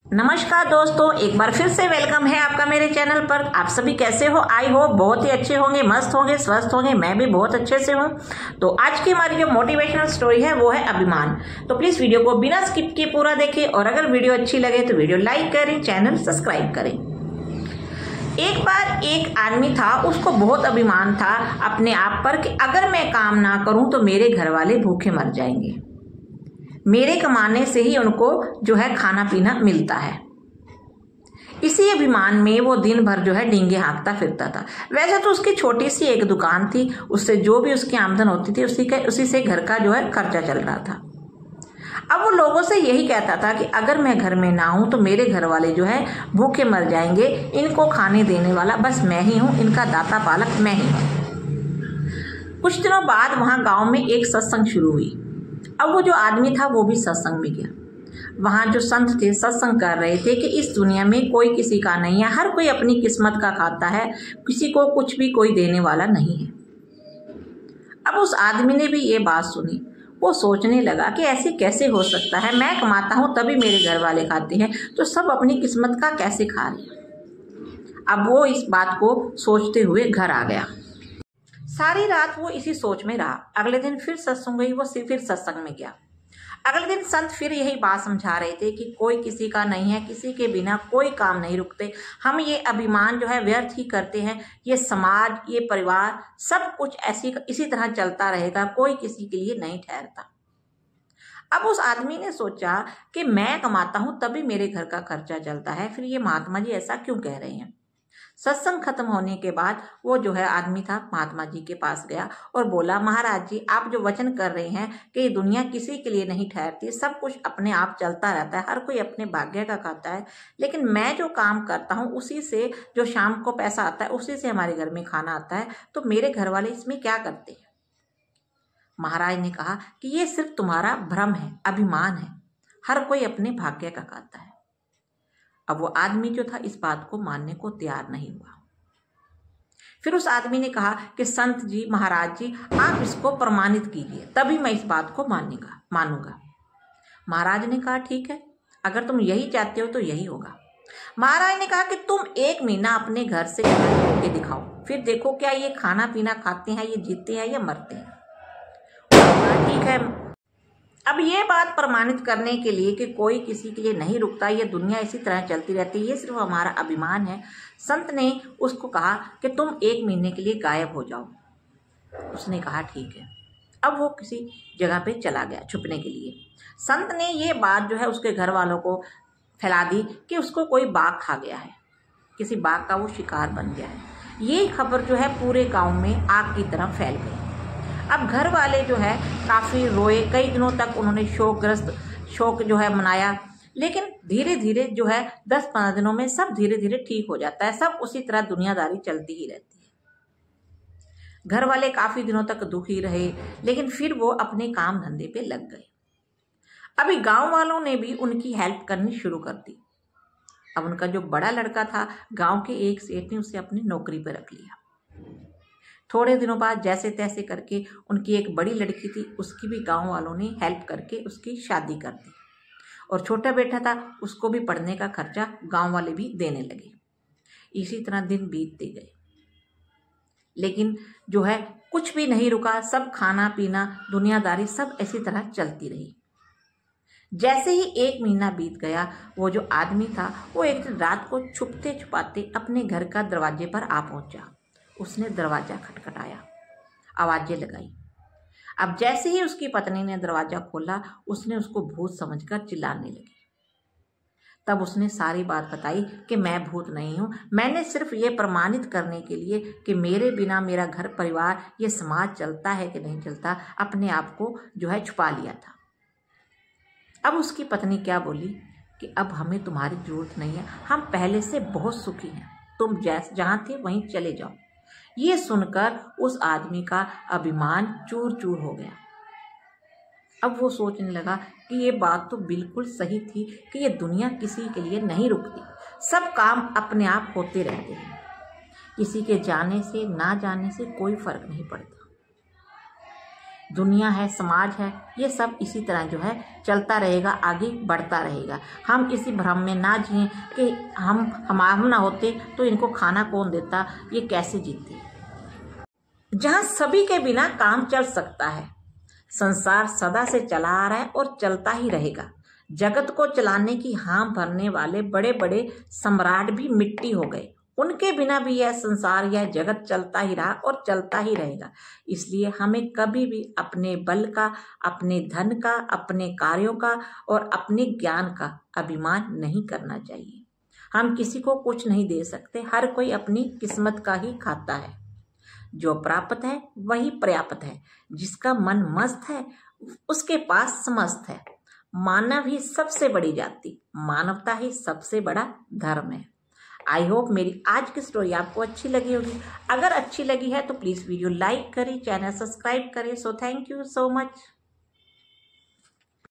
नमस्कार दोस्तों, एक बार फिर से वेलकम है आपका मेरे चैनल पर। आप सभी कैसे हो? आई होप बहुत ही अच्छे होंगे, मस्त होंगे, स्वस्थ होंगे। मैं भी बहुत अच्छे से हूँ। तो आज की हमारी जो मोटिवेशनल स्टोरी है वो है अभिमान। तो प्लीज वीडियो को बिना स्किप किए पूरा देखें और अगर वीडियो अच्छी लगे तो वीडियो लाइक करें, चैनल सब्सक्राइब करें। एक बार एक आदमी था, उसको बहुत अभिमान था अपने आप पर कि अगर मैं काम ना करूं तो मेरे घर वाले भूखे मर जाएंगे। मेरे कमाने से ही उनको जो है खाना पीना मिलता है। इसी अभिमान में वो दिन भर जो है डींगे हाँकता फिरता था। वैसे तो उसकी छोटी सी एक दुकान थी, उससे जो भी उसकी आमदन होती थी उसी से घर का जो है खर्चा चल रहा था। अब वो लोगों से यही कहता था कि अगर मैं घर में ना हूं तो मेरे घर वाले जो है भूखे मर जाएंगे। इनको खाने देने वाला बस मैं ही हूं, इनका दाता पालक मैं ही हूं। कुछ दिनों बाद वहां गांव में एक सत्संग शुरू हुई। अब वो जो आदमी था वो भी सत्संग में गया। वहां जो संत थे सत्संग कर रहे थे कि इस दुनिया में कोई किसी का नहीं है, हर कोई अपनी किस्मत का खाता है, किसी को कुछ भी कोई देने वाला नहीं है। अब उस आदमी ने भी ये बात सुनी। वो सोचने लगा कि ऐसे कैसे हो सकता है, मैं कमाता हूं तभी मेरे घर वाले खाते हैं, तो सब अपनी किस्मत का कैसे खा रहे हैं। अब वो इस बात को सोचते हुए घर आ गया। सारी रात वो इसी सोच में रहा। अगले दिन फिर सत्संग हुई, वो फिर सत्संग में गया। अगले दिन संत फिर यही बात समझा रहे थे कि कोई किसी का नहीं है, किसी के बिना कोई काम नहीं रुकते। हम ये अभिमान जो है व्यर्थ ही करते हैं। ये समाज, ये परिवार, सब कुछ इसी तरह चलता रहेगा, कोई किसी के लिए नहीं ठहरता। अब उस आदमी ने सोचा कि मैं कमाता हूं तभी मेरे घर का खर्चा चलता है, फिर ये महात्मा जी ऐसा क्यों कह रहे हैं। सत्संग खत्म होने के बाद वो जो है आदमी था महात्मा जी के पास गया और बोला, महाराज जी आप जो वचन कर रहे हैं कि ये दुनिया किसी के लिए नहीं ठहरती, सब कुछ अपने आप चलता रहता है, हर कोई अपने भाग्य का खाता है, लेकिन मैं जो काम करता हूँ उसी से जो शाम को पैसा आता है उसी से हमारे घर में खाना आता है, तो मेरे घर वाले इसमें क्या करते हैं। महाराज ने कहा कि ये सिर्फ तुम्हारा भ्रम है, अभिमान है, हर कोई अपने भाग्य का खाता है। अब वो आदमी जो था इस बात को मानने को तैयार नहीं हुआ। फिर उस आदमी ने कहा कि संत जी, महाराज जी आप इसको प्रमाणित कीजिए, तभी मैं इस बात को मानूंगा। महाराज ने कहा ठीक है, अगर तुम यही चाहते हो तो यही होगा। महाराज ने कहा कि तुम 1 महीना अपने घर से के दिखाओ, फिर देखो क्या ये खाना पीना खाते हैं, ये जीते हैं या मरते हैं। ठीक है। अब ये बात प्रमाणित करने के लिए कि कोई किसी के लिए नहीं रुकता, ये दुनिया इसी तरह चलती रहती है, ये सिर्फ हमारा अभिमान है, संत ने उसको कहा कि तुम 1 महीने के लिए गायब हो जाओ। उसने कहा ठीक है। अब वो किसी जगह पे चला गया छुपने के लिए। संत ने ये बात जो है उसके घर वालों को फैला दी कि उसको कोई बाघ खा गया है, किसी बाघ का वो शिकार बन गया है। ये खबर जो है पूरे गाँव में आग की तरह फैल गई। अब घर वाले जो है काफ़ी रोए, कई दिनों तक उन्होंने शोक जो है मनाया, लेकिन धीरे धीरे जो है 10-15 दिनों में सब धीरे धीरे ठीक हो जाता है, सब उसी तरह दुनियादारी चलती ही रहती है। घर वाले काफ़ी दिनों तक दुखी रहे, लेकिन फिर वो अपने काम धंधे पे लग गए। अभी गांव वालों ने भी उनकी हेल्प करनी शुरू कर दी। अब उनका जो बड़ा लड़का था, गांव के एक सेठ ने उसे अपनी नौकरी पर रख लिया। थोड़े दिनों बाद जैसे तैसे करके उनकी एक बड़ी लड़की थी, उसकी भी गांव वालों ने हेल्प करके उसकी शादी कर दी, और छोटा बेटा था उसको भी पढ़ने का खर्चा गांव वाले भी देने लगे। इसी तरह दिन बीतते गए, लेकिन जो है कुछ भी नहीं रुका, सब खाना पीना दुनियादारी सब इसी तरह चलती रही। जैसे ही 1 महीना बीत गया, वो जो आदमी था वो एक दिन रात को छुपते छुपाते अपने घर का दरवाजे पर आ पहुंचा। उसने दरवाजा खटखटाया, आवाजें लगाई। अब जैसे ही उसकी पत्नी ने दरवाजा खोला, उसने उसको भूत समझकर चिल्लाने लगी। तब उसने सारी बात बताई कि मैं भूत नहीं हूं, मैंने सिर्फ ये प्रमाणित करने के लिए कि मेरे बिना मेरा घर परिवार, ये समाज चलता है कि नहीं चलता, अपने आप को जो है छुपा लिया था। अब उसकी पत्नी क्या बोली कि अब हमें तुम्हारी जरूरत नहीं है, हम पहले से बहुत सुखी हैं, तुम जहां थे वहीं चले जाओ। ये सुनकर उस आदमी का अभिमान चूर चूर हो गया। अब वो सोचने लगा कि ये बात तो बिल्कुल सही थी कि ये दुनिया किसी के लिए नहीं रुकती, सब काम अपने आप होते रहते हैं, किसी के जाने से ना जाने से कोई फर्क नहीं पड़ता। दुनिया है, समाज है, ये सब इसी तरह जो है चलता रहेगा, आगे बढ़ता रहेगा। हम इसी भ्रम में ना जिए कि हम ना होते तो इनको खाना कौन देता, ये कैसे जीते। जहां सभी के बिना काम चल सकता है, संसार सदा से चला आ रहा है और चलता ही रहेगा। जगत को चलाने की हाँ भरने वाले बड़े बड़े सम्राट भी मिट्टी हो गए, उनके बिना भी यह संसार, यह जगत चलता ही रहा और चलता ही रहेगा। इसलिए हमें कभी भी अपने बल का, अपने धन का, अपने कार्यों का और अपने ज्ञान का अभिमान नहीं करना चाहिए। हम किसी को कुछ नहीं दे सकते, हर कोई अपनी किस्मत का ही खाता है। जो प्राप्त है वही पर्याप्त है, जिसका मन मस्त है उसके पास समस्त है। मानव ही सबसे बड़ी जाति, मानवता ही सबसे बड़ा धर्म है। आई होप मेरी आज की स्टोरी आपको अच्छी लगी होगी। अगर अच्छी लगी है तो प्लीज वीडियो लाइक करें, चैनल सब्सक्राइब करें। So thank you so much.